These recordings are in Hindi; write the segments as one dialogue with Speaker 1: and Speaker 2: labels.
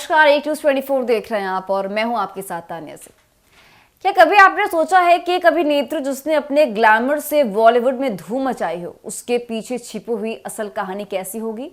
Speaker 1: नमस्कार, एक न्यूज़ 24 देख रहे हैं आप और मैं हूं आपके साथ तानिया से। क्या कभी आपने सोचा है कि एक अभिनेत्री जिसने अपने ग्लैमर से बॉलीवुड में धूम मचाई हो, उसके पीछे छिपी हुई असल कहानी कैसी होगी?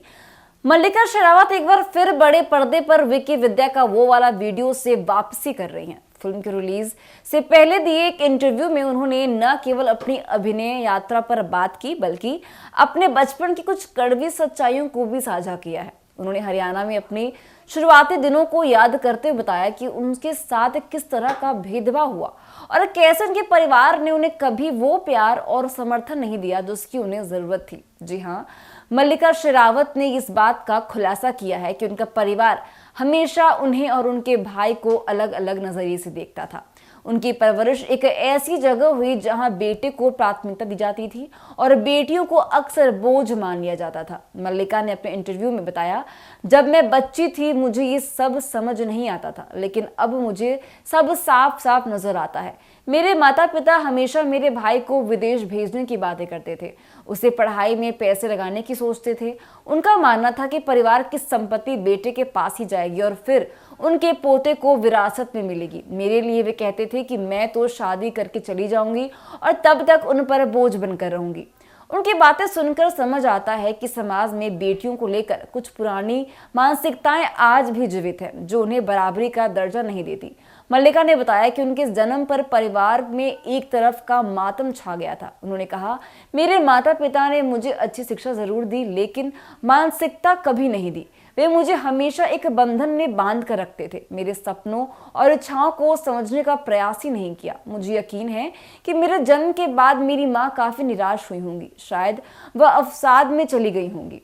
Speaker 1: मल्लिका शेरावत एक बार फिर बड़े पर्दे पर विक्की विद्या का वो वाला वीडियो से वापसी कर रही हैं। फिल्म की रिलीज से पहले दिए एक इंटरव्यू में उन्होंने न केवल अपनी अभिनय यात्रा पर बात की, बल्कि अपने बचपन की कुछ कड़वी सच्चाइयों को भी साझा किया है। उन्होंने हरियाणा में अपनी शुरुआती दिनों को याद करते हुए बताया कि उनके साथ किस तरह का भेदभाव हुआ और कैसे उनके परिवार ने उन्हें कभी वो प्यार और समर्थन नहीं दिया जिसकी उन्हें जरूरत थी। जी हाँ, मल्लिका शेरावत ने इस बात का खुलासा किया है कि उनका परिवार हमेशा उन्हें और उनके भाई को अलग अलग नजरिए से देखता था। उनकी परवरिश एक ऐसी जगह हुई जहां बेटे को प्राथमिकता दी जाती थी और बेटियों को अक्सर बोझ मान लिया जाता था। मल्लिका ने अपने इंटरव्यू में बताया, जब मैं बच्ची थी मुझे ये सब समझ नहीं आता था, लेकिन अब मुझे सब साफ साफ नजर आता है। मेरे माता पिता हमेशा मेरे भाई को विदेश भेजने की बातें करते थे, उसे पढ़ाई में पैसे लगाने की सोचते थे। उनका मानना था कि परिवार की संपत्ति बेटे के पास ही जाएगी और फिर उनके पोते को विरासत में मिलेगी। मेरे लिए वे कहते थे कि मैं तो शादी करके चली जाऊंगी और तब तक उन पर बोझ बनकर रहूंगी। उनकी बातें सुनकर समझ आता है कि समाज में बेटियों को लेकर कुछ पुरानी मानसिकताएं आज भी जीवित हैं, जो उन्हें बराबरी का दर्जा नहीं देती। मल्लिका ने बताया कि उनके जन्म पर परिवार में एक तरफ का मातम छा गया था। उन्होंने कहा, मेरे माता पिता ने मुझे अच्छी शिक्षा जरूर दी, लेकिन मानसिकता कभी नहीं दी। वे मुझे हमेशा एक बंधन में बांध कर रखते थे, मेरे सपनों और इच्छाओं को समझने का प्रयास ही नहीं किया। मुझे यकीन है कि मेरे जन्म के बाद मेरी माँ काफी निराश हुई होंगी, शायद वह अवसाद में चली गई होंगी।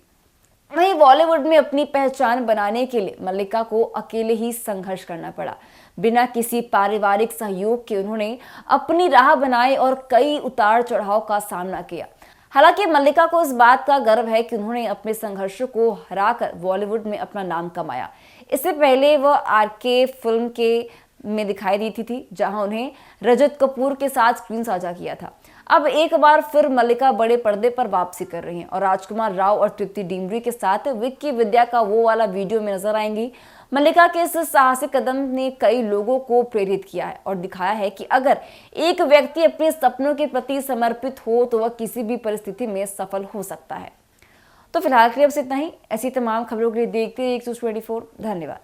Speaker 1: वहीं बॉलीवुड में अपनी पहचान बनाने के लिए मल्लिका को अकेले ही संघर्ष करना पड़ा। बिना किसी पारिवारिक सहयोग के उन्होंने अपनी राह बनाई और कई उतार चढ़ाव का सामना किया। हालांकि मल्लिका को इस बात का गर्व है कि उन्होंने अपने संघर्ष को हराकर बॉलीवुड में अपना नाम कमाया। इससे पहले वह आरके फिल्म में दिखाई दी थी, जहां उन्हें रजत कपूर के साथ स्क्रीन साझा किया था। अब एक बार फिर मल्लिका बड़े पर्दे पर वापसी कर रही हैं और राजकुमार राव और तृप्ति डिमरी के साथ विक्की विद्या का वो वाला वीडियो में नजर आएंगी। मल्लिका के इस साहसिक कदम ने कई लोगों को प्रेरित किया है और दिखाया है कि अगर एक व्यक्ति अपने सपनों के प्रति समर्पित हो तो वह किसी भी परिस्थिति में सफल हो सकता है। तो फिलहाल के लिए बस इतना ही। ऐसी तमाम खबरों के लिए देखते रहिए एक न्यूज़ 24। धन्यवाद।